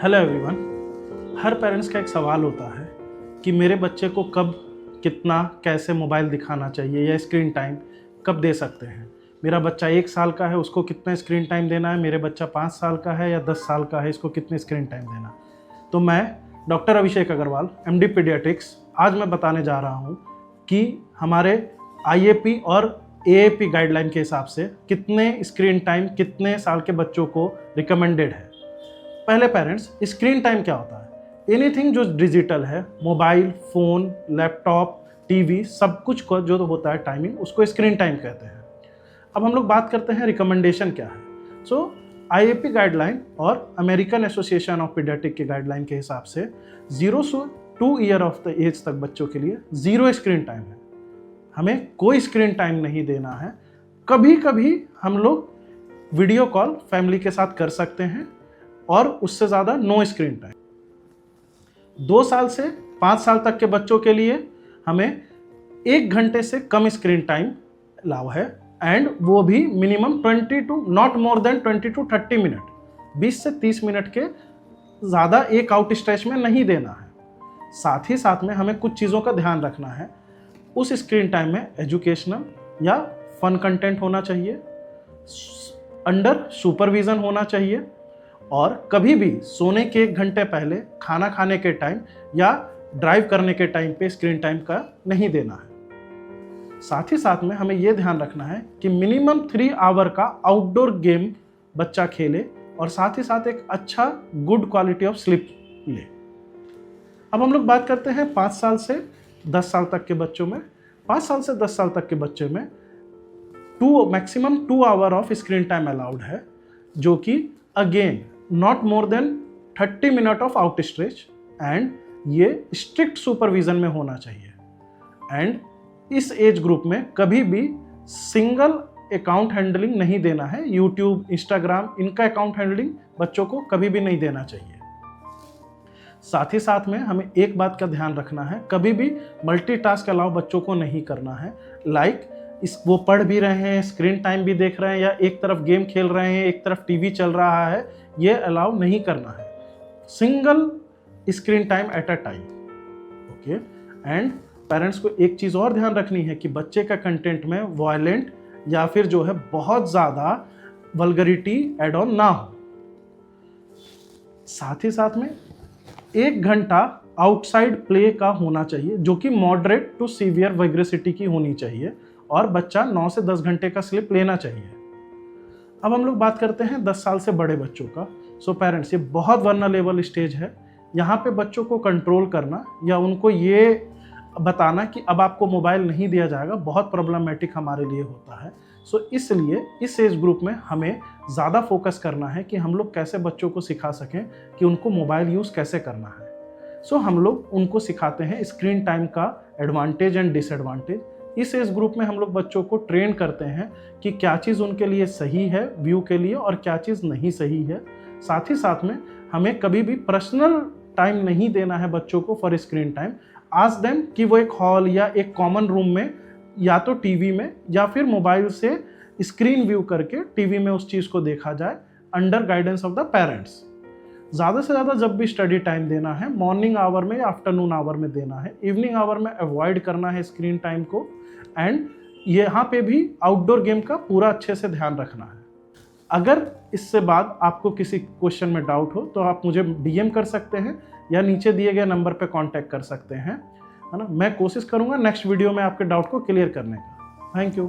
Hello everyone. हर parents का एक सवाल होता है कि मेरे बच्चे को कब कितना कैसे मोबाइल दिखाना चाहिए या स्क्रीन टाइम कब दे सकते हैं। मेरा बच्चा 1 साल का है, उसको कितना स्क्रीन टाइम देना है। मेरे बच्चा 5 साल का है या 10 साल का है, इसको कितने स्क्रीन टाइम देना। तो मैं डॉक्टर अभिषेक अग्रवाल, MD पीडियाट्रिक्स, आज मैं बताने जा रहा हूँ कि हमारे IAP और AAP गाइडलाइन के हिसाब से कितने स्क्रीन टाइम कितने साल के बच्चों को रिकमेंडेड है। पहले पेरेंट्स, स्क्रीन टाइम क्या होता है? एनीथिंग जो डिजिटल है, मोबाइल, फोन, लैपटॉप, टीवी, सब कुछ को जो होता है टाइमिंग, उसको स्क्रीन टाइम कहते हैं। अब हम लोग बात करते हैं रिकमेंडेशन क्या है। सो IAP गाइडलाइन और अमेरिकन एसोसिएशन ऑफ पीडियाट्रिक की गाइडलाइन के हिसाब से 0 से 2 ईयर ऑफ द एज तक बच्चों के लिए 0 स्क्रीन टाइम है। हमें कोई स्क्रीन टाइम नहीं देना है। कभी कभी हम लोग वीडियो कॉल फैमिली के साथ कर सकते हैं और उससे ज़्यादा नो स्क्रीन टाइम। 2 साल से 5 साल तक के बच्चों के लिए हमें 1 घंटे से कम स्क्रीन टाइम अलाउ है, एंड वो भी minimum 20 to not more than 20 to 30 मिनट, 20 से 30 मिनट के ज़्यादा एक आउट स्ट्रेच में नहीं देना है। साथ ही साथ में हमें कुछ चीज़ों का ध्यान रखना है। उस स्क्रीन टाइम में एजुकेशनल या फन कंटेंट होना चाहिए, अंडर सुपरविज़न होना चाहिए, और कभी भी सोने के 1 घंटे पहले, खाना खाने के टाइम या ड्राइव करने के टाइम पे स्क्रीन टाइम का नहीं देना है। साथ ही साथ में हमें यह ध्यान रखना है कि मिनिमम 3 आवर का आउटडोर गेम बच्चा खेले और साथ ही साथ एक अच्छा गुड क्वालिटी ऑफ स्लीप ले। अब हम लोग बात करते हैं 5 साल से 10 साल तक के बच्चों में। 5 साल से 10 साल तक के बच्चे में maximum 2 hour of screen time allowed है, जो कि again not more then 30 minute of out stretch, and ये स्ट्रिक्ट सुपरविजन में होना चाहिए। एंड इस एज ग्रुप में कभी भी सिंगल अकाउंट हैंडलिंग नहीं देना है। यूट्यूब, इंस्टाग्राम, इनका अकाउंट हैंडलिंग बच्चों को कभी भी नहीं देना चाहिए। साथ ही साथ में हमें एक बात का ध्यान रखना है, कभी भी मल्टीटास्क अलाउ बच्चों को नहीं करना है। वो पढ़ भी रहे हैं, स्क्रीन टाइम भी देख रहे हैं, या एक तरफ गेम खेल रहे हैं, एक तरफ टीवी चल रहा है, ये अलाउ नहीं करना है। Single screen time at a time. Okay. And parents को एक चीज़ और ध्यान रखनी है कि बच्चे का कंटेंट में वायलेंट या फिर जो है बहुत ज़्यादा वल्गरिटी एड ऑन ना हो। साथ ही साथ में 1 घंटा आउटसाइड प्ले का होना चाहिए, जो कि मॉडरेट टू सीवियर वाइग्रेसिटी की होनी चाहिए, और बच्चा 9 से 10 घंटे का स्लीप लेना चाहिए। अब हम लोग बात करते हैं 10 साल से बड़े बच्चों का। सो पेरेंट्स, ये बहुत वल्नरेबल स्टेज है। यहाँ पे बच्चों को कंट्रोल करना या उनको ये बताना कि अब आपको मोबाइल नहीं दिया जाएगा, बहुत प्रॉब्लमेटिक हमारे लिए होता है। सो इसलिए इस एज ग्रुप में हमें ज़्यादा फोकस करना है कि हम लोग कैसे बच्चों को सिखा सकें कि उनको मोबाइल यूज़ कैसे करना है। सो हम लोग उनको सिखाते हैं स्क्रीन टाइम का एडवांटेज एंड डिसएडवांटेज। इस एज ग्रुप में हम लोग बच्चों को ट्रेन करते हैं कि क्या चीज़ उनके लिए सही है व्यू के लिए और क्या चीज़ नहीं सही है। साथ ही साथ में हमें कभी भी पर्सनल टाइम नहीं देना है बच्चों को for screen time. Ask them कि वो एक हॉल या एक कॉमन रूम में या तो टीवी में या फिर मोबाइल से स्क्रीन व्यू करके टीवी में उस चीज़ को देखा जाए, under guidance of the parents. ज़्यादा से ज़्यादा जब भी स्टडी टाइम देना है, मॉर्निंग आवर में या आफ्टरनून आवर में देना है। इवनिंग आवर में अवॉइड करना है स्क्रीन टाइम को। एंड यहाँ पे भी आउटडोर गेम का पूरा अच्छे से ध्यान रखना है। अगर इससे बाद आपको किसी क्वेश्चन में डाउट हो तो आप मुझे DM कर सकते हैं या नीचे दिए गए नंबर पे कांटेक्ट कर सकते हैं, है ना। मैं कोशिश करूँगा नेक्स्ट वीडियो में आपके डाउट को क्लियर करने का। Thank you.